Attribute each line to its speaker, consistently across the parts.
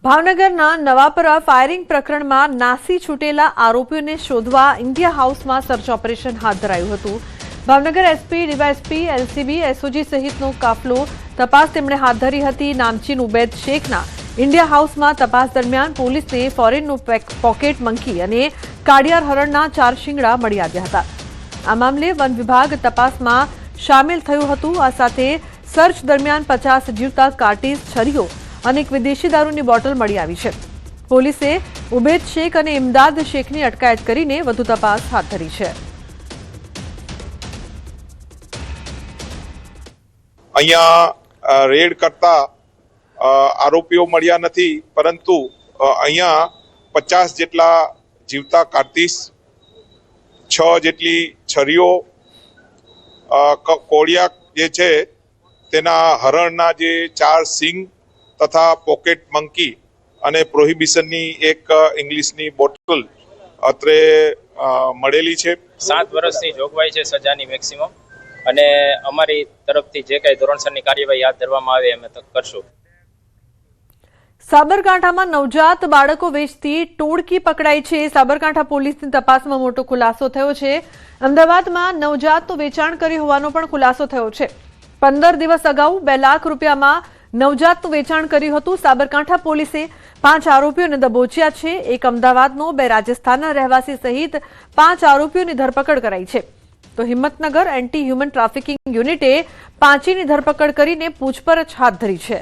Speaker 1: ભાવનગરના નવાપરા ફાયરિંગ પ્રકરણમાં નાસી છૂટેલા આરોપીઓને શોધવા ઇન્ડિયા હાઉસમાં સર્ચ ઓપરેશન હાથ ધરાયું હતું। Bhavnagar SP, DYSP, LCB, SOG સહિતનો કાફલો તપાસ તેમણે હાથ ધરી હતી। નામચીન ઉબૈદ શેખના ઇન્ડિયા હાઉસમાં તપાસ દરમિયાન પોલીસને ફોરેનનું પોકેટ મંકી અને કાળિયાર હરણના 4 શિંગડા મળી આવ્યા હતા। આ મામલે વન વિભાગ તપાસમાં સામેલ થયું હતું। આ સાથે સર્ચ દરમિયાન 50 જીવતા કાર્ટીઝ, છરીઓ અને એક વિદેશી દારૂની બોટલ મળી આવી છે। પોલીસે ઉબૈદ શેખ અને ઇમદાદ શેખની અટકાયત કરીને વધુ તપાસ હાથ ધરી છે।
Speaker 2: અહીંયા રેડ કરતા આરોપીઓ મળ્યા નથી, પરંતુ અહીંયા 50 જેટલા જીવતા કાર્તીસ, 6 જેટલી છરીઓ, કોળિયા જે છે તેના હરણના જે 4 સિંગ તથા પોકેટ મંકી અને પ્રોહિબિશનની એક ઇંગ્લિશની બોટલ અત્રે મળેલી છે।
Speaker 3: 7 વર્ષની જોગવાઈ છે સજાની મેક્સિમમ, અને અમારી તરફથી જે કઈ ધોરણસરની કાર્યવાહી હાથ ધરવામાં આવે અમે કરશું।
Speaker 1: સાબરકાંઠામાં નવજાત બાળકો વેચતી ટોળકી પકડાઈ છે। સાબરકાંઠા પોલીસની તપાસમાં મોટો ખુલાસો થયો છે। અમદાવાદમાં નવજાતનું વેચાણ કર્યું હોવાનો પણ ખુલાસો થયો છે। 15 દિવસ અગાઉ 2 લાખ રૂપિયામાં નવજાતનું વેચાણ કર્યું હતું। સાબરકાંઠા પોલીસે 5 આરોપીઓને દબોચ્યા છે। એક અમદાવાદનો, 2 રાજસ્થાનના રહેવાસી સહિત 5 આરોપીઓની ધરપકડ કરાઈ છે। તો હિંમતનગર એન્ટી હ્યુમન ટ્રાફિકિંગ યુનિટે 5ની ધરપકડ કરીને પૂછપરછ હાથ ધરી છે।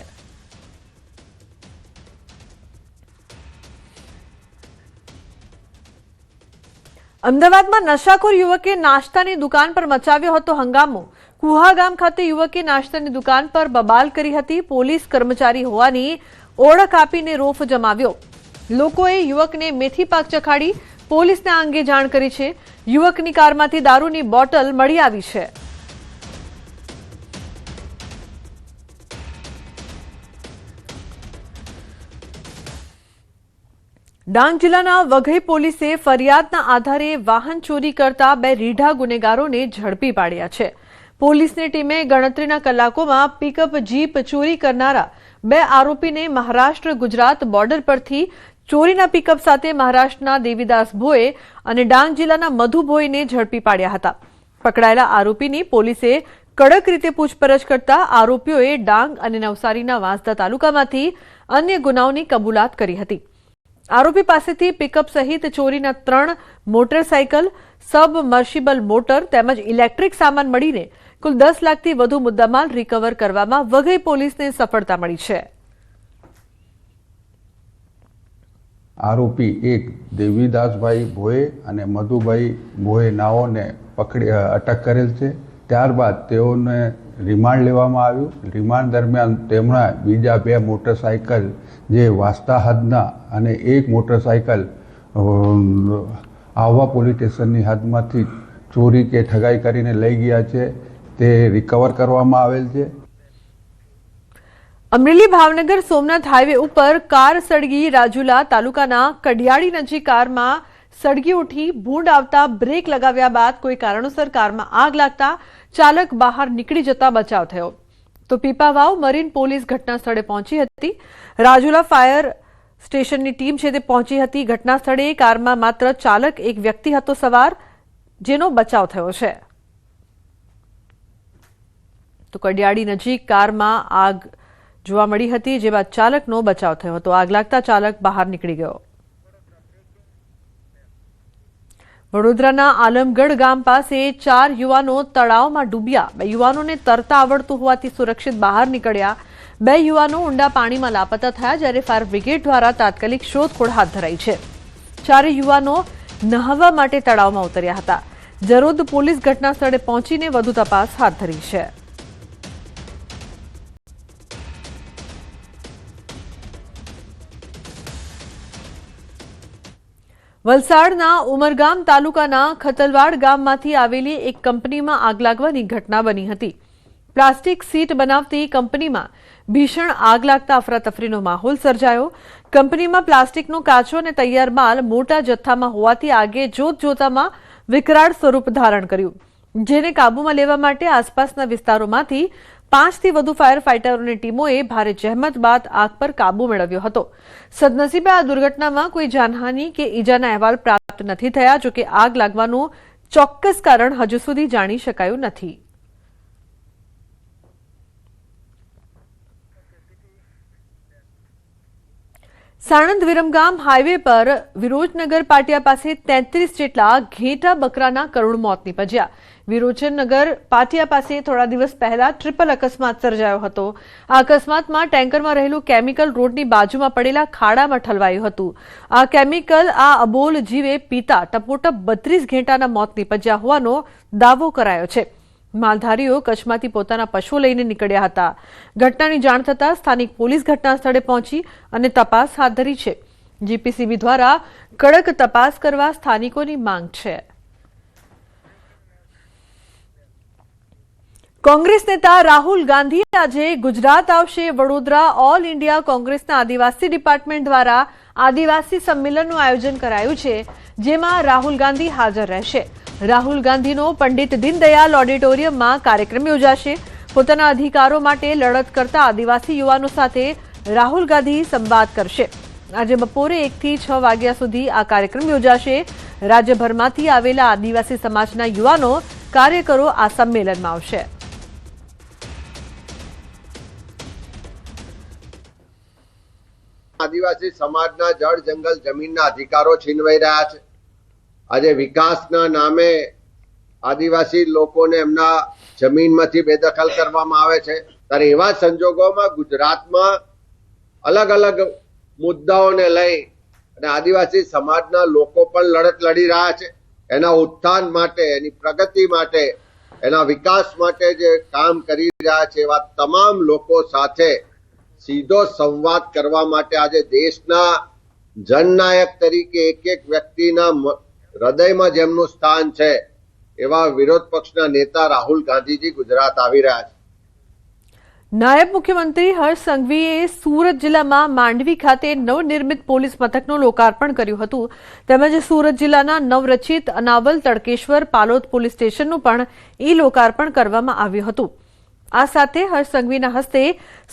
Speaker 1: અમદાવાદમાં નશાખોર યુવકે નાસ્તાની દુકાન પર મચાવ્યો હતો હંગામો। કુહા ગામ ખાતે યુવકે નાસ્તાની દુકાન પર બબાલ કરી હતી। પોલીસ કર્મચારી હોવાની ઓળખ આપીને રોફ જમાવ્યો। લોકોએ યુવકને મેથી પાક ચખાડી પોલીસને આ અંગે જાણ કરી છે। યુવકની કારમાંથી દારૂની બોટલ મળી આવી છે। ડાંગ જિલ્લાના વઘઈ પોલીસે ફરિયાદના આધારે વાહન ચોરી કરતા 2 રીઢા ગુનેગારોને ઝડપી પાડ્યા છે। પોલીસની ટીમે ગણતરીના કલાકોમાં પિકઅપ જીપ ચોરી કરનારા 2 આરોપીને મહારાષ્ટ્ર ગુજરાત બોર્ડર પરથી ચોરીના પિકઅપ સાથે મહારાષ્ટ્રના દેવીદાસ ભોએ અને ડાંગ જિલ્લાના મધુ ભોઈને ઝડપી પાડ્યા હતા। પકડાયેલા આરોપીની પોલીસે કડક રીતે પૂછપરછ કરતા આરોપીઓએ ડાંગ અને નવસારીના વાંસદા તાલુકામાંથી અન્ય ગુનાઓની કબૂલાત કરી હતી। આરોપી પાસેથી પિકઅપ સહિત ચોરીના 3 મોટરસાયકલ, સબમર્સિબલ મોટર તેમજ ઇલેક્ટ્રિક સામાન મળીને કુલ 10 લાખથી વધુ મુદ્દામાલ રિકવર કરવામાં વઘઈ પોલીસને સફળતા મળી છે।
Speaker 4: આરોપી એક દેવીદાસભાઈ ભોએ અને મધુભાઈ ભોએ નાઓને અટક કરેલ છે। ત્યારબાદ તેઓને રિમાન્ડ લેવામાં આવ્યું। રિમાન્ડ દરમિયાન તેમના બીજા 2 મોટરસાયકલ જે વાસ્તા હદના અને 1 મોટરસાયકલ આહવા પોલીસ સ્ટેશનની હદમાંથી ચોરી કે ઠગાઈ કરીને લઈ ગયા છે, તે રિકવર કરવામાં આવેલ છે।
Speaker 1: અમરેલી ભાવનગર સોમનાથ હાઈવે ઉપર કાર સળગી। રાજુલા તાલુકાના કડિયાળી નજીક કારમાં સળગી ઉઠી। ભૂંડ આવતા બ્રેક લગાવ્યા બાદ કોઈ કારણોસર કારમાં આગ લાગતા ચાલક બહાર નીકળી જતા બચાવ થયો। તો પીપાવાવ મરીન પોલીસ ઘટના સ્થળે પહોંચી હતી। રાજુલા ફાયર સ્ટેશનની ટીમ છે તે પહોંચી હતી ઘટના સ્થળે। કારમાં માત્ર ચાલક એક વ્યક્તિ હતો સવાર, જેનો બચાવ થયો છે। તો કડિયાળી નજીક કારમાં આગ જોવા મળી હતી, જે બાદ ચાલકનો બચાવ થયો હતો। આગ લાગતા ચાલક બહાર નીકળી ગયો। વડોદરાના આલમગઢ ગામ પાસે 4 યુવાનો તળાવમાં ડૂબ્યા। 2 યુવાનોને તરતા આવડતું હોવાથી સુરક્ષિત બહાર નીકળ્યા। 2 યુવાનો ઊંડા પાણીમાં લાપતા થયા, જ્યારે ફાયર બ્રિગેડ દ્વારા તાત્કાલિક શોધખોળ હાથ ધરાઈ છે। 4 યુવાનો નહાવા માટે તળાવમાં ઉતર્યા હતા। જરોદ પોલીસ ઘટના સ્થળે પહોંચીને વધુ તપાસ હાથ ધરી છે। વલસાડના ઉમરગામ તાલુકાના ખતલવાડ ગામમાંથી આવેલી એક કંપનીમાં આગ લાગવાની ઘટના બની હતી। પ્લાસ્ટિક સીટ બનાવતી કંપનીમાં ભીષણ આગ લાગતા અફરાતફરીનો માહોલ સર્જાયો। કંપનીમાં પ્લાસ્ટિકનો કાચો અને તૈયાર માલ મોટા જથ્થામાં હોવાથી આગે જોતજોતામાં વિકરાળ સ્વરૂપ ધારણ કર્યું, જેને કાબૂમાં લેવા માટે આસપાસના વિસ્તારોમાંથી 5 થી વધુ ફાયર ફાઇટરોની ટીમોએ ભારે જહેમત બાદ આગ પર કાબુ મેળવ્યો હતો. સદનસીબે આ દુર્ઘટનામાં કોઈ જાનહાનિ કે ઈજાના અહેવાલ પ્રાપ્ત નથી થયા. જોકે આગ લાગવાનું ચોક્કસ કારણ હજુ સુધી જાણી શકાયું નથી. સાણંદ વિરમગામ હાઈવે પર વિરોચનગર પાટિયા પાસે 33 જેટલા ઘેટા બકરાના કરુણ મોત નીપજ્યા. વિરોચનનગર પાટિયા પાસે થોડા દિવસ પહેલા ટ્રિપલ અકસ્માત સર્જાયો હતો. આ અકસ્માતમાં ટેન્કરમાં રહેલું કેમિકલ રોડની બાજુમાં પડેલા ખાડામાં ઠલવાયું હતું. આ કેમિકલ આ અબોલ જીવે પીતા ટપોટપ 32 ઘેટાના મોત નીપજ્યા હોવાનો દાવો કરાયો છે. માલધારીઓ કચ્છમાંથી પોતાના પશુઓ લઈને નીકળ્યા હતા. ઘટનાની જાણ થતાં સ્થાનિક પોલીસ ઘટના સ્થળે પહોંચી અને તપાસ હાથ ધરી છે. જીપીસીબી દ્વારા કડક તપાસ કરવા સ્થાનિકોની માંગ છે. કોંગ્રેસ નેતા રાહુલ ગાંધી આજે ગુજરાત આવશે. વડોદરા ઓલ ઇન્ડિયા કોંગ્રેસના આદિવાસી ડિપાર્ટમેન્ટ દ્વારા આદિવાસી સંમેલનનું આયોજન કરાયું છે, જેમાં રાહુલ ગાંધી હાજર રહેશે. રાહુલ ગાંધીનો પંડિત દીનદયાલ ઓડિટોરિયમમાં કાર્યક્રમ યોજાશે. પોતાના અધિકારો માટે લડત કરતા આદિવાસી યુવાનો સાથે રાહુલ ગાંધી સંવાદ કરશે. આજે બપોરે 1 થી 6 વાગ્યા સુધી આ કાર્યક્રમ યોજાશે. રાજ્યભરમાંથી આવેલા આદિવાસી સમાજના યુવાનો કાર્યકરો આ સંમેલનમાં આવશે.
Speaker 5: આદિવાસી સમાજના જળ જંગલ જમીનના અધિકારો છીનવાઈ રહ્યા છે. આજે વિકાસના નામે આદિવાસી લોકોને એમના જમીનમાંથી બેદખલ કરવામાં આવે છે. ત્યારે એવા સંજોગોમાં ગુજરાતમાં અલગ અલગ મુદ્દાઓને લઈ અને આદિવાસી સમાજના લોકો પણ લડત લડી રહ્યા છે. એના ઉત્થાન માટે, એની પ્રગતિ માટે, એના વિકાસ માટે જે કામ કરી રહ્યા છે એવા તમામ લોકો સાથે સીધો સંવાદ કરવા માટે આજે દેશના જનનાયક તરીકે એક વ્યક્તિના હૃદયમાં જેમનું સ્થાન છે એવા વિરોધ પક્ષના નેતા રાહુલ ગાંધીજી ગુજરાત આવી રહ્યા છે.
Speaker 1: નાયબ મુખ્યમંત્રી હર્ષ સંઘવીએ સુરત જિલ્લામાં માંડવી ખાતે નવનિર્મિત પોલીસ મથકનું લોકાર્પણ કર્યું હતું. તેમજ સુરત જિલ્લાના નવરચિત અનાવલ તડકેશ્વર પાલોદ પોલીસ સ્ટેશનનું પણ લોકાર્પણ કરવામાં આવ્યું હતું. આ સાથે હર્ષ સંઘવીના હસ્તે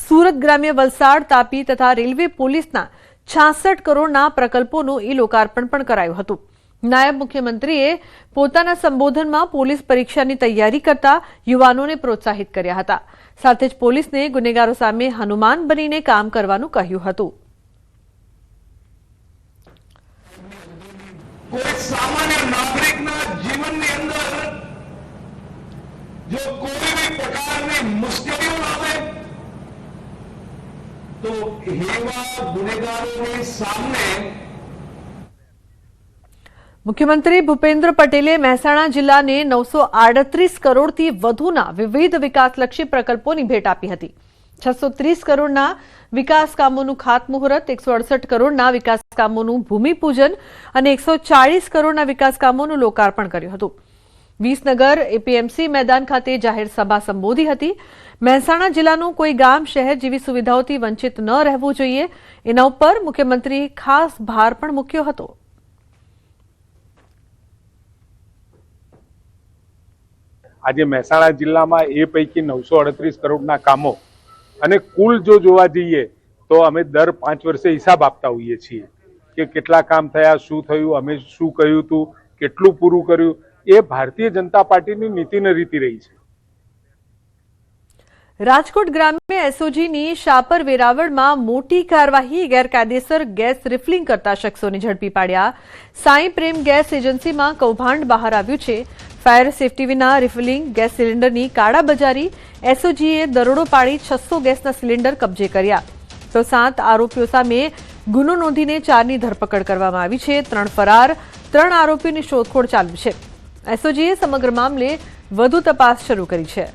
Speaker 1: સુરત ગ્રામ્ય, વલસાડ, તાપી તથા રેલવે પોલીસના 66 કરોડના પ્રકલ્પોનું લોકાર્પણ પણ કરાયું હતું. નાયબ મુખ્યમંત્રીએ પોતાના સંબોધનમાં પોલીસ પરીક્ષાની તૈયારી કરતા યુવાનોને પ્રોત્સાહિત કર્યા હતા. સાથે જ પોલીસને ગુનેગારો સામે હનુમાન બનીને કામ કરવાનું કહ્યું હતું.
Speaker 6: કોઈ સામાન્ય નાગરિકના જીવનની અંદર જો કોઈ બી પ્રકારની મુશ્કેલીઓ આવે તો એવા ગુનેગારોની સામે
Speaker 1: મુખ્યમંત્રી ભૂપેન્દ્ર પટેલે મહેસાણા જિલ્લાને 938 કરોડથી વધુના વિવિધ વિકાસલક્ષી પ્રકલ્પોની ભેટ આપી હતી. 630 કરોડના વિકાસ કામોનું ખાતમુહૂર્ત, 168 કરોડના વિકાસ કામોનું ભૂમિપૂજન અને 140 કરોડના વિકાસ કામોનું લોકાર્પણ કર્યું હતું. વિસનગર એપીએમસી મેદાન ખાતે જાહેર સભા સંબોધી હતી. મહેસાણા જિલ્લાનું કોઈ ગામ, શહેર જેવી સુવિધાઓથી વંચિત ન રહેવું જોઈએ, એના ઉપર મુખ્યમંત્રીએ ખાસ ભાર પણ મૂક્યો હતો.
Speaker 7: આજે મહેસાણા જિલ્લામાં એ પૈકી 938 કરોડના કામો અને કુલ જો જોવા જઈએ તો અમે દર 5 વર્ષે હિસાબ આપતા હોઈએ છીએ કે કેટલા કામ થયા, શું થયું, અમે શું કહ્યું હતું, કેટલું પૂરું કર્યું. એ ભારતીય જનતા પાર્ટીની નીતિને રીતિ રહી છે.
Speaker 1: રાજકોટ ગ્રામ્ય એસઓજીની શાપર વેરાવળમાં મોટી કાર્યવાહી. ગેરકાયદેસર ગેસ રિફિલિંગ કરતા શખ્સોને ઝડપી પાડ્યા. સાંઈ પ્રેમ ગેસ એજન્સીમાં કૌભાંડ બહાર આવ્યું છે. ફાયર સેફટી વિના રિફિલિંગ ગેસ સિલિન્ડરની કાળાબજારી. એસઓજીએ દરોડો પાડી 600 ગેસના સિલિન્ડર કબજે કર્યા. તો 7 આરોપીઓ સામે ગુનો નોંધીને 4ની ધરપકડ કરવામાં આવી છે. 3 ફરાર, 3 આરોપીઓની શોધખોળ ચાલુ છે. એસઓજીએ સમગ્ર મામલે વધુ તપાસ શરૂ કરી છે.